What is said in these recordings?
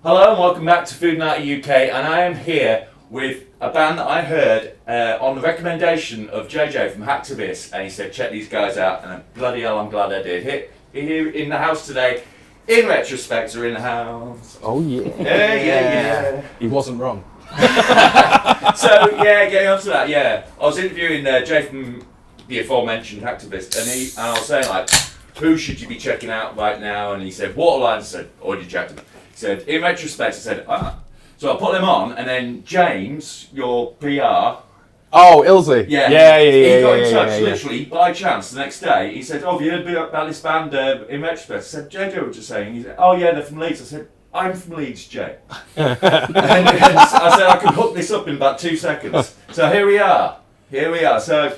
Hello and welcome back to Foodinati UK, and I am here with a band that I heard on the recommendation of JJ from Hacktivist, and he said check these guys out, and bloody hell I'm glad I did. Here in the house today, InRetrospect are in the house. Oh yeah. Yeah. He wasn't wrong. So yeah, getting on to that, yeah. I was interviewing Jay from the aforementioned Hacktivist, and I was saying like, who should you be checking out right now? And he said, Waterline. I said, already checked them. He said, in retrospect, I said, So I put them on, and then James, your PR. Oh, Illsley. Yeah. He got in touch literally by chance the next day. He said, have you heard about this band in retrospect? I said, JJ was just saying. He said, oh yeah, they're from Leeds. I said, I'm from Leeds, Jay. and I said, I can hook this up in about 2 seconds. So here we are. So,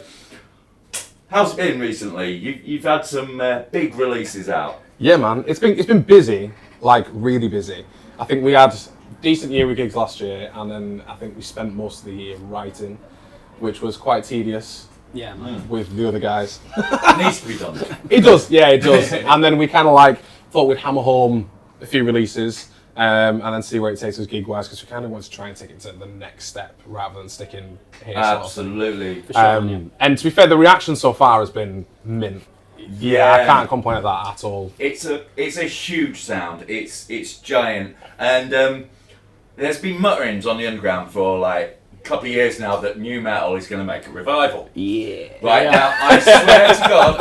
how's it been recently? You've had some big releases out. Yeah, man. It's been busy, like really busy. I think we had a decent year with gigs last year, and then I think we spent most of the year writing, which was quite tedious. Yeah, man. With the other guys. It needs to be done. It does, yeah, it does. And then we kind of like thought we'd hammer home a few releases. And then see where it takes us gig-wise, because we kind of want to try and take it to the next step rather than sticking here. Absolutely. For sure. And to be fair, the reaction so far has been mint. Yeah, I can't complain at that at all. It's a huge sound. It's giant, and there's been mutterings on the underground for like a couple of years now that new metal is going to make a revival. Yeah. Right now, I swear to God,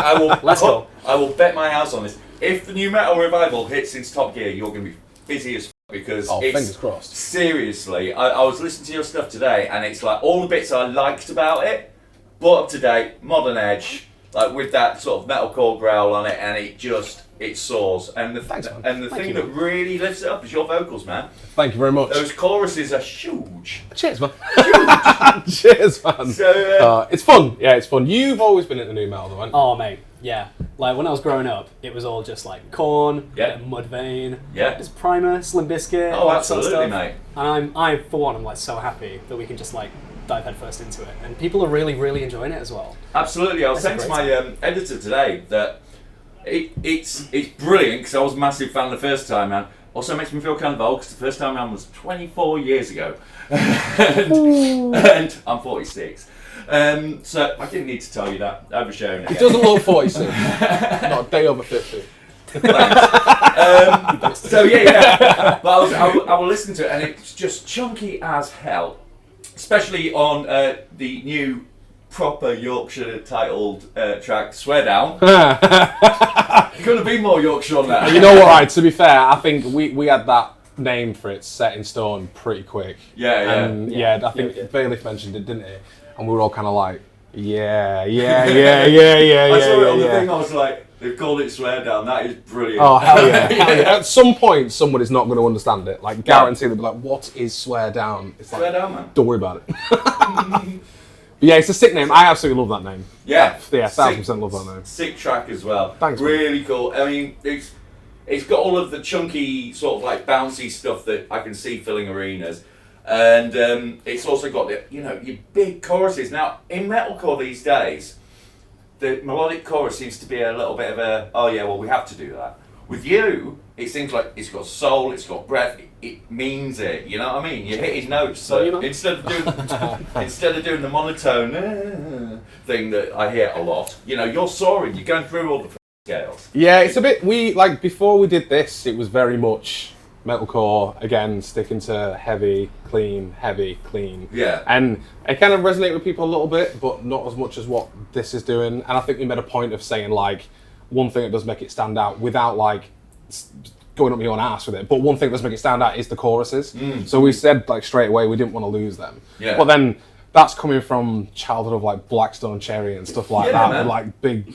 I will bet my house on this. If the new metal revival hits into top gear, you're going to be busy as f***, because fingers crossed. Seriously, I was listening to your stuff today, and it's like all the bits I liked about it, brought up to date, modern edge, like with that sort of metalcore growl on it, and it soars. And the thing that really lifts it up is your vocals, man. Thank you very much. Those choruses are huge. Cheers, man. Huge. Cheers, man. So it's fun. Yeah, it's fun. You've always been into new metal, though, haven't you? Oh, mate. Yeah. Like when I was growing up, it was all just like Korn, Mudvayne, just Primer, Slim Bizkit, Oh, that sort of absolutely, stuff. mate. And I for one, I'm like so happy that we can just like dive headfirst into it, and people are really, really enjoying it as well. Absolutely. I was saying to my editor today that it's brilliant, because I was a massive fan the first time, man. Also makes me feel kind of old, because the first time around was 24 years ago, and I'm 46. So I didn't need to tell you that. Oversharing it. He doesn't look 46. Not a day over 50. So yeah. But I will listen to it, and it's just chunky as hell, especially on the new proper Yorkshire titled track, Swear Down. Couldn't be more Yorkshire on that. You know what, right, to be fair, I think we had that name for it set in stone pretty quick. Yeah. I think Bailiff mentioned it, didn't he? And we were all kind of like, yeah. I saw it on the thing, I was like, they've called it Swear Down, that is brilliant. Oh, hell yeah. At some point, somebody's not going to understand it. Like, guarantee they'll be like, what is Swear Down? It's like, Swear Down, man. Don't worry about it. But yeah, it's a sick name. I absolutely love that name. Yeah. Yeah, 1000% love that name. Sick track as well. Thanks, really man. Cool. I mean, it's got all of the chunky, sort of like bouncy stuff that I can see filling arenas. And it's also got your big choruses. Now, in metalcore these days, the melodic chorus seems to be a little bit of we have to do that. With you, it seems like it's got soul, it's got breath, it means it, you know what I mean? You hit his notes, so instead of doing the monotone thing that I hear a lot, you're soaring, you're going through all the scales. Yeah, it's a bit, before we did this, it was very much metalcore, again, sticking to heavy, clean. Yeah. And it kind of resonated with people a little bit, but not as much as what this is doing. And I think we made a point of saying, like, one thing that does make it stand out without, like, going up your own ass with it, but one thing that does make it stand out is the choruses. So we said, like, straight away we didn't want to lose them. Yeah. But then that's coming from childhood of, like, Blackstone Cherry and stuff like that, with, like, big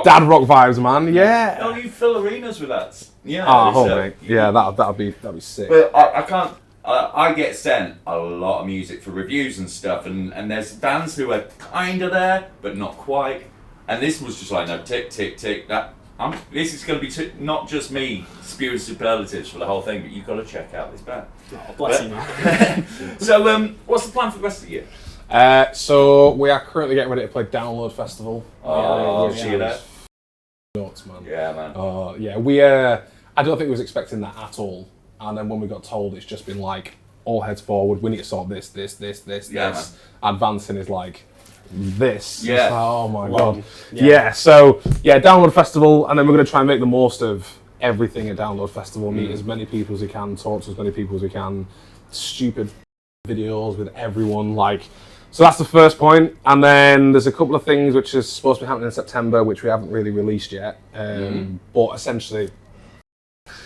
dad rock vibes, man. Yeah. Oh, you fill arenas with that. Yeah. Mate. Yeah, that'd be sick. But I can't. I get sent a lot of music for reviews and stuff, and there's bands who are kind of there but not quite. And this was just like, no, tick, tick, tick. This is going to be not just me spewing superlatives for the whole thing, but you've got to check out this band. Oh, bless you, man. So, what's the plan for the rest of the year? So we are currently getting ready to play Download Festival. See that. Nuts, man. Yeah, man. Yeah, we. I don't think we was expecting that at all. and then when we got told, it's just been like all heads forward. We need to sort this. Advancing is like this. Yeah. It's like, oh my god. Yeah. So yeah, Download Festival, and then we're going to try and make the most of everything at Download Festival. Meet as many people as we can, talk to as many people as we can. Stupid videos with everyone, like. So that's the first point, and then there's a couple of things which is supposed to be happening in September, which we haven't really released yet. But essentially,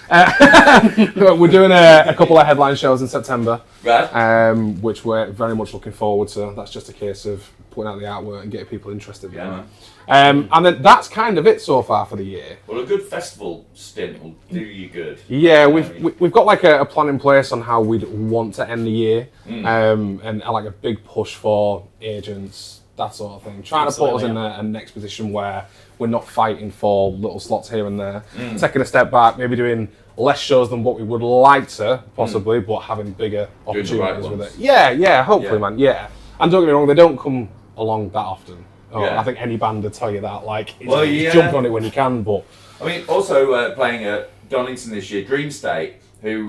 we're doing a couple of headline shows in September, right? Which we're very much looking forward to. That's just a case of putting out the artwork and getting people interested. Yeah, man. And then that's kind of it so far for the year. Well, a good festival stint will do you good. Yeah, we've got like a plan in place on how we'd want to end the year, and like a big push for agents, that sort of thing. Trying to put us in a next position where we're not fighting for little slots here and there. Taking a step back, maybe doing less shows than what we would like to, possibly, but having bigger opportunities with it. Yeah, hopefully, man. Yeah, and don't get me wrong, they don't come along that often. I think any band would tell you that. Like, jump on it when you can. But I mean, also playing at Donington this year, Dream State, who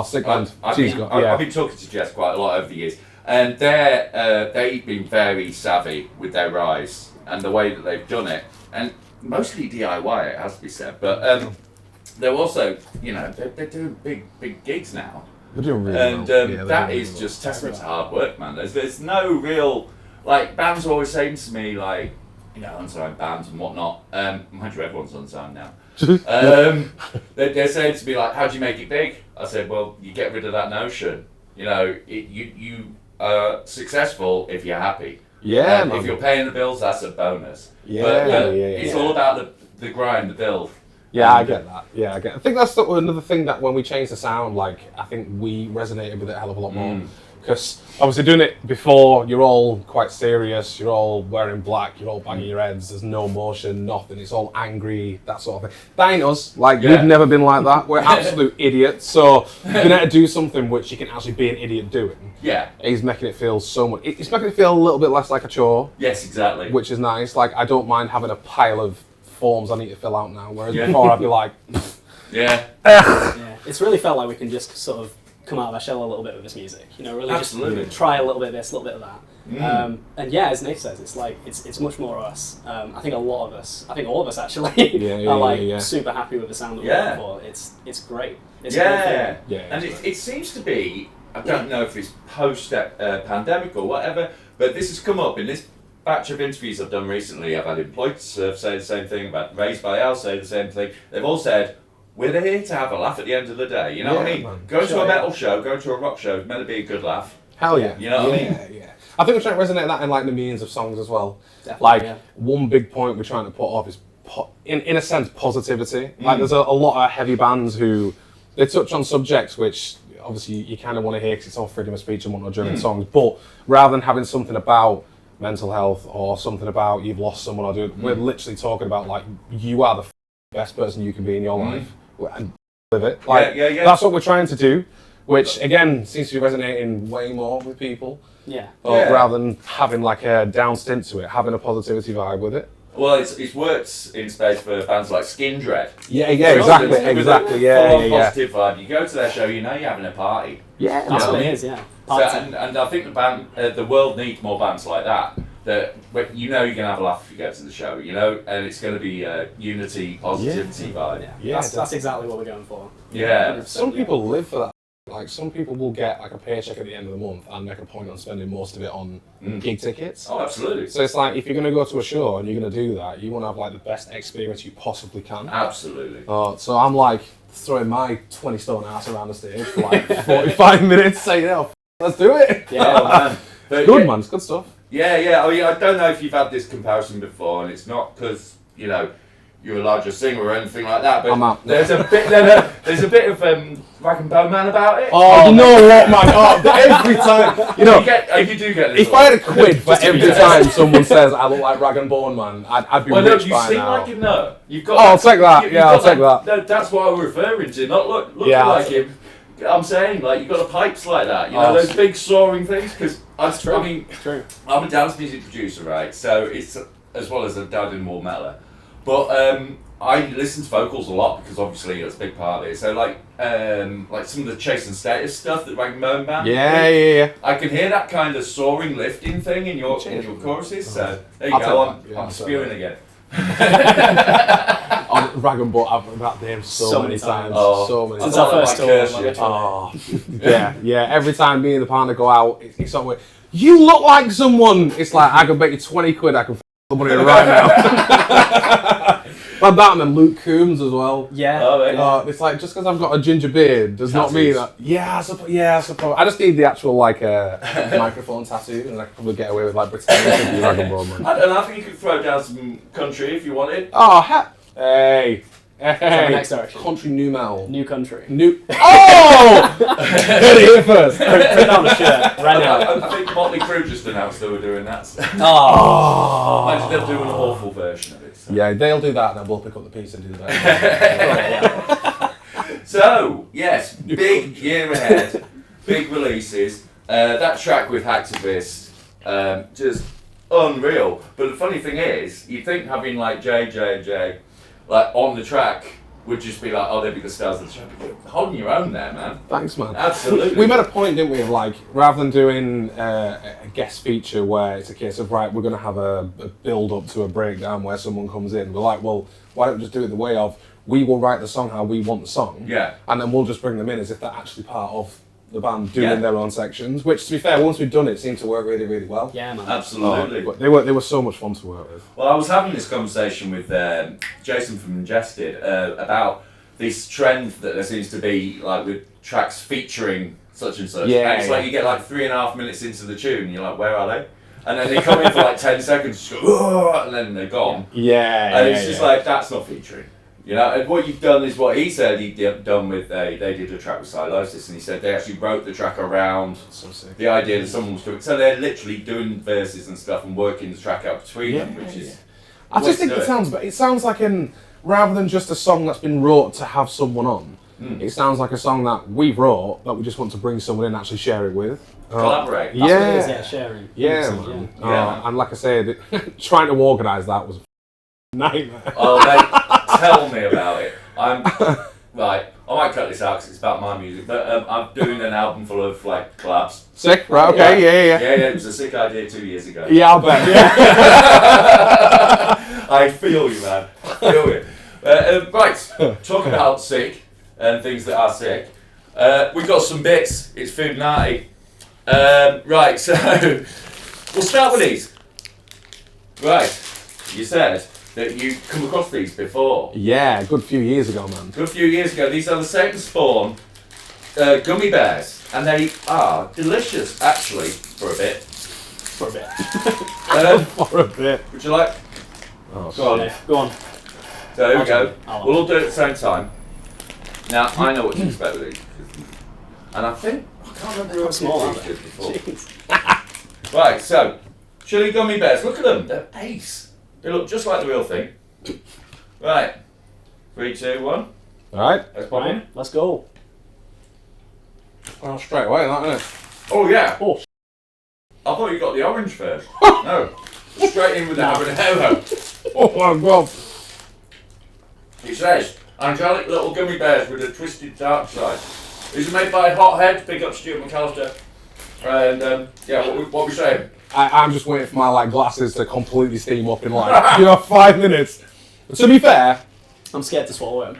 sick band. I've been talking to Jess quite a lot over the years, and they've been very savvy with their rise and the way that they've done it, and mostly DIY, it has to be said. But they're also, they're doing big gigs now. They're doing really and well. That is just testament to hard work, man. There's no real. Like, bands are always saying to me, like, unsigned bands and whatnot. Mind you, everyone's unsigned now. They're saying to me, like, how do you make it big? I said, well, you get rid of that notion. You are successful if you're happy. Yeah, man. If you're paying the bills, that's a bonus. It's all about the grind, the build. Yeah, I get that. Yeah, I get. I think that's another thing that when we changed the sound, like, I think we resonated with it a hell of a lot more. Because obviously doing it before, you're all quite serious, you're all wearing black, you're all banging your heads, there's no emotion, nothing, it's all angry, that sort of thing. That ain't us, we've never been like that, we're absolute idiots, so being able to do something which you can actually be an idiot doing, he's making it feel so much, it's making it feel a little bit less like a chore. Yes, exactly. Which is nice, like I don't mind having a pile of forms I need to fill out now, whereas before I'd be like... It's really felt like we can just sort of come out of our shell a little bit with this music, really Absolutely. just try a little bit of this, a little bit of that. And yeah, as Nate says, it's like it's much more us. I think all of us actually are super happy with the sound that we're going for. It's great. It's a great thing. And it seems to be, I don't know if it's post pandemic or whatever, but this has come up in this batch of interviews I've done recently. I've had Employed to Serve say the same thing, about Raised by Al say the same thing. They've all said, we're here to have a laugh at the end of the day. You know what I mean? Man. Going to a metal show, going to a rock show, it's meant to be a good laugh. Hell yeah. You know what I mean? Yeah. I think we're trying to resonate that in like the millions of songs as well. Definitely, one big point we're trying to put off is, in a sense, positivity. Like there's a lot of heavy bands who, they touch on subjects which obviously you kind of want to hear because it's all freedom of speech and whatnot during songs, but rather than having something about mental health or something about you've lost someone or we're literally talking about like you are the best person you can be in your life and live it. That's what we're trying to do, which again seems to be resonating way more with people. Rather than having like a down stint to it, having a positivity vibe with it. Well, it's worked in space for bands like Skin Dread. Exactly. Positive vibe. You go to their show, you're having a party. Yeah, that's what it is. Yeah. So, and I think the world needs more bands like that. That you're going to have a laugh if you go to the show, and it's going to be unity, positivity vibe. That's exactly what we're going for. Yeah. Some people live for that. Like some people will get like a paycheck at the end of the month and make a point on spending most of it on gig tickets. Oh, absolutely. So it's like if you're going to go to a show and you're going to do that, you want to have like the best experience you possibly can. Absolutely. So I'm like throwing my 20 stone ass around the stage for like 45 minutes, saying, let's do it. Yeah, man. Good man, it's good stuff. Yeah. I mean, I don't know if you've had this comparison before, and it's not because you're a larger singer or anything like that, but there's a bit of Rag and Bone Man about it. Oh, you know what, man? Every time, you do get this. If I had a quid for every time someone says I look like Rag and Bone Man, I'd be rich by now. Like him, You've got. I'll take that. I'll take that. No, that's what I'm referring to. Not looking like him. I'm saying, like, you've got the pipes like that. Those big soaring things. Because true. I'm a dance music producer, right? So it's as well as a dad in more metal. But I listen to vocals a lot because obviously that's a big part of it. So like some of the Chase and Status stuff that Rag and Bone Band. Yeah. I can hear that kind of soaring, lifting thing in your choruses. So there you go. I'm spewing again. On Rag and Bone, I've heard that name so many times. So many Since times. our first tour. Yeah. Every time me and the partner go out, it's sort of like, you look like someone. It's like, I can bet you 20 quid I can the money right now. Like that, and then Luke Coombs as well. Yeah. It's like, just because I've got a ginger beard does not mean that. I suppose. I just need the actual microphone tattoo, and I could probably get away with like pretending to be Dragon Ball Man. I don't know. I think you could throw down some country if you wanted. Hey. Next direction. Country new metal. New country. Oh! Heard it here first. Put it on the shirt right now. I think Motley Crue just announced they were doing that. Imagine they'll do an awful version of it. So. Yeah, they'll do that, and then we'll pick up the piece and do that. So, yes, big year ahead, big releases. That track with Hacktivist, just unreal. But the funny thing is, you'd think having like J, like on the track would just be like, they'd be the stars of the track. But you're holding your own there, man. Thanks, man. Absolutely. We made a point, didn't we, of like, rather than doing a guest feature where it's a case of, right, we're going to have a build up to a breakdown where someone comes in, we're like, well, why don't we just do it the way of, we will write the song how we want the song, and then we'll just bring them in as if they're actually part of the band doing their own sections, which, to be fair, once we've done it seemed to work really, really well. Yeah, man. Absolutely. But they were so much fun to work with. Well, I was having this conversation with Jason from Ingested about this trend that there seems to be, like with tracks featuring such and such. Yeah, and it's like you get like 3.5 minutes into the tune, and you're like, where are they? And then they come in for like 10 seconds, just go, and then they're gone. And it's just like, that's not featuring. You know, and what you've done is what he said he'd done with, they did a track with Silosis, and he said they actually wrote the track around the idea that someone was doing, so they're literally doing verses and stuff and working the track out between them, which is... I just think it sounds like rather than just a song that's been wrote to have someone on, it sounds like a song that we wrote that we just want to bring someone in and actually share it with. Collaborate. That's what it is, sharing. Yeah, man. And like I said, trying to organise that was a nightmare. Oh, mate, tell me about it. Right, I might cut this out because it's about my music, but I'm doing an album full of like collabs. Sick, right, okay, yeah. Yeah, it was a sick idea 2 years ago. Yeah, I'll bet. I feel you, man. I feel you. Right, talk about sick and things that are sick. We've got some bits. It's Foodinati. Right, so we'll start with these. Right, you said that you come across these before. Yeah, a good few years ago, man. Good few years ago. These are the Satan Spawn gummy bears, and they are delicious, actually, for a bit. For a bit. For a bit. Would you like? Oh, Go on. So here we go. We'll all do it at the same time. Now, I know what to expect with these. And I think, I can't remember who I small did before. Right, so, chili gummy bears. Look at them. They're ace. They look just like the real thing. Right. 3, 2, 1. Alright. Let's pop in. Let's go. Well, straight away, that, isn't it? Oh, yeah. Oh. I thought you got the orange first. No. Straight in with the habanero. Oh my god. It says, angelic little gummy bears with a twisted dark side. These are made by Hothead, big up Stuart McAllister. And, what we saying? I'm just waiting for my glasses to completely steam up in 5 minutes. But to be fair, I'm scared to swallow it.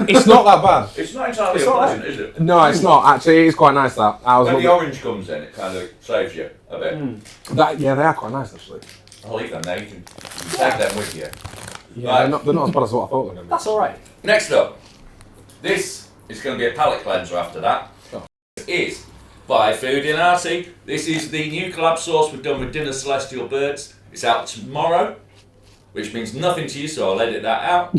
it's not that bad. It's not entirely unpleasant, is it? No, it's not. Actually, it is quite nice that. When the orange comes in, it kind of saves you a bit. Yeah, they are quite nice actually. I'll leave them there, you can take them with you. Yeah, Right. they're not as bad as what I thought they were going to be. That's alright. Next up, this is going to be a palate cleanser after that. Oh. It is by Foodinati. This is the new collab sauce we've done with Dinner Celestial Birds. It's out tomorrow, which means nothing to you, so I'll edit that out.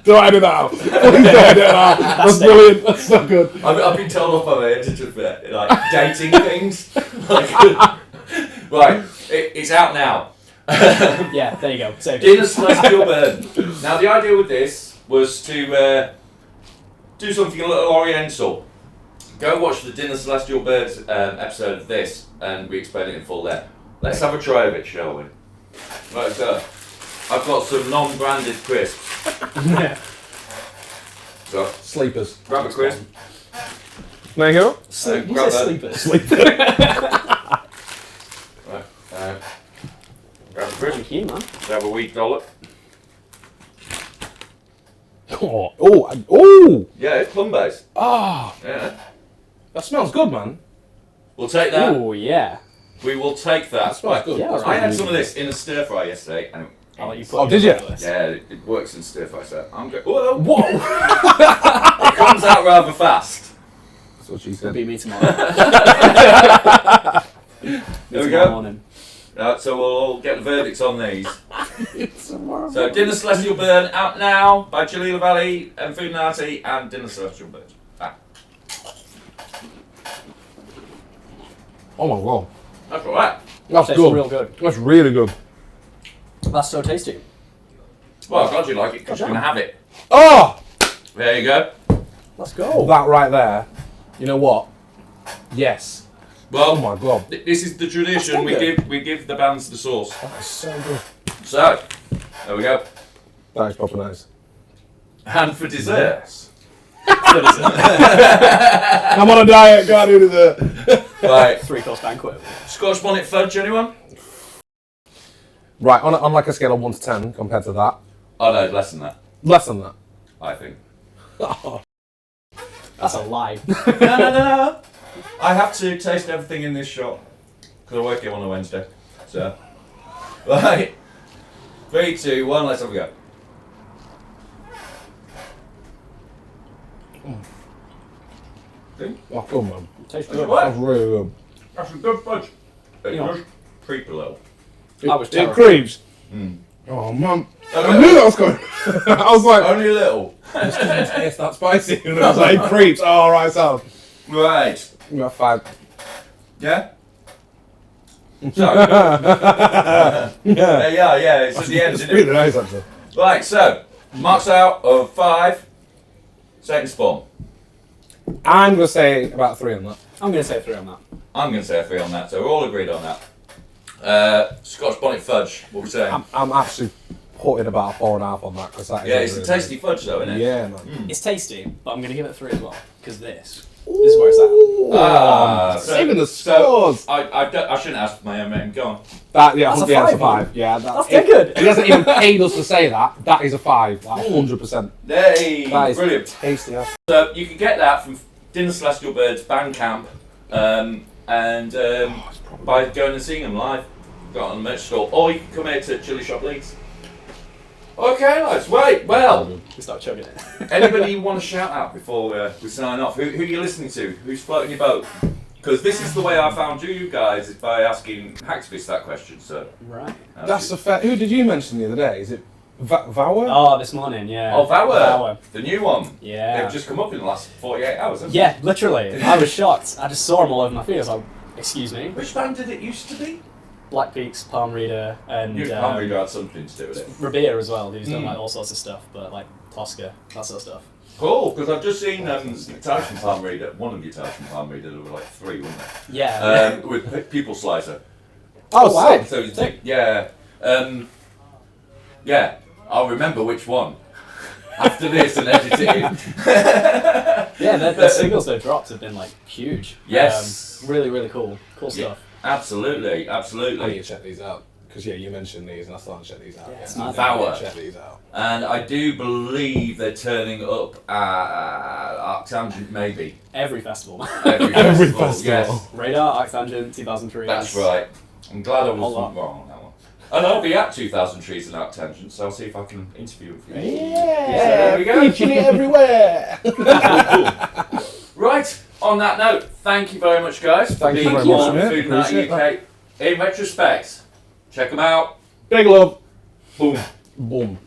Don't edit that out. Please don't edit that out. That's brilliant. That's so good. I've been told off by my editor for dating things. Right, it's out now. Yeah, there you go. Dinner Celestial Bird. Now the idea with this was to do something a little oriental. Go watch the Dinner Celestial Birds episode of this, and we explain it in full there. Let's have a try of it, shall we? Right, so I've got some non-branded crisps. Yeah. So, Sleepers. grab a crisp. There you go. You grab said a- sleepers. Right, grab a crisp. Thank you, man. Grab a wheat dollop. Oh! Yeah, it's plum based. Ah, Yeah. that smells good, man. We'll take that. Oh yeah. We will take that. That smells good. Yeah, That I smells had really some of good. this in a stir fry yesterday, and I'll let you put Oh, it did you? on the list. yeah, it works in stir fry. So I'm going. Whoa! It comes out rather fast. That's what she It'll said. be me tomorrow. There we Tomorrow go. morning. Right, so we'll get the verdicts on these. So, Dinner Celestial Burn out now by Jalila Valley and Foodinati, and Dinner Celestial Burn. Ah, Oh my god. that's alright. That's Tastes good. real good. That's really good. That's so tasty. Well, I'm glad you like it because you're going to have it. Oh! There you go. Let's go. That right there. You know what? Yes. Well, Oh my god. this is the tradition. That's so We give the bands the sauce. That is so good. So, there we go. That is proper nice. And for dessert. What is it? I'm on a diet, can't do dessert. Right, 3-course banquet. Scotch bonnet fudge, anyone? Right, on like a scale of 1 to 10 compared to that. Oh no, less than that, Less than that. I think. That's a lie. No. I have to taste everything in this shop because I work here on a Wednesday. So, right, 3, 2, 1. Let's have a go. See? Oh, good man. Tastes That's good. what? That's really good. That's a good fudge. It Yeah. does creep a little. I was It terrified. creeps. Mm. Oh man. A I little. knew that was coming. I was like, Only a little. yes, that's spicy. And I was like, it creeps. Oh, right, so. Right. You got 5. Yeah? So, Yeah. yeah, it's at the end, It's isn't really it? nice, actually. Right, so, marks out of 5. Second spawn. I'm going to say about 3 on that. I'm going to say 3 on that. I'm going to say a 3 on that, so we're all agreed on that. Scotch bonnet fudge, what we saying? I'm actually putting about a 4.5 on that. Cause that Yeah, is it's a really tasty fudge though, isn't it? Yeah, man. It's tasty, but I'm going to give it 3 as well. Because this is where it's at. Saving the scores. I shouldn't ask my own name, go on. That, yeah, That's a yeah, it's a 5. 5. Yeah, That's dead good. He hasn't even paid us to say that. That is a 5. Like 100%. Hey, That is brilliant. tasty. Yeah. So you can get that from Dinner Celestial Birds Bandcamp by going and seeing them live. Got it on the merch store, or you can come here to Chili Shop Leeds. Okay, lads. Right. Well, We start chugging it. anybody you want to shout out before we sign off? Who are you listening to? Who's floating your boat? Because this is the way I found you guys, is by asking Hacktivist that question. So Right. That's a fair. Who did you mention the other day? Is it Vower? Oh, this morning, yeah. Oh, Vower, Vower. the new one. Yeah. They've just come up in the last 48 hours, haven't they? Yeah, literally. I was shocked. I just saw them all over my feed. I was like, excuse me. Which band did it used to be? Black Peaks, Palm Reader, and You can't really had something to do with it. Rabea as well, who's done like all sorts of stuff, but like Tosca, that sort of stuff. Cool, because I've just seen guitars from Palm Reader. One of the guitars from Palm Reader, there were like 3, weren't Yeah. there? With People Slicer. Oh, wow. So it's- Sick. yeah, yeah. I'll remember which one after this and edit it in. Yeah, the singles they've dropped have been like huge. Yes. Really, really cool. Cool Yeah, stuff. absolutely, I need absolutely. to check these out. Because, yeah, you mentioned these and I thought I'd check these out. Yeah, it's I nice. Vower. check these out. And I do believe they're turning up at Arctangent, maybe. Every festival. Every Every festival. festival. Yes, Radar, Arctangent, 2003. that's right. I'm glad I Hold wasn't on. wrong on that one. And I'll be at 2000 Trees and Arctangent, so I'll see if I can interview with you. Yeah, there we go. featuring it everywhere. Right, on that note, thank you very much, guys, for Thank you being very much, on mate. Foodinati Appreciate UK. In retrospect, check them out. Big love. Boom. Boom.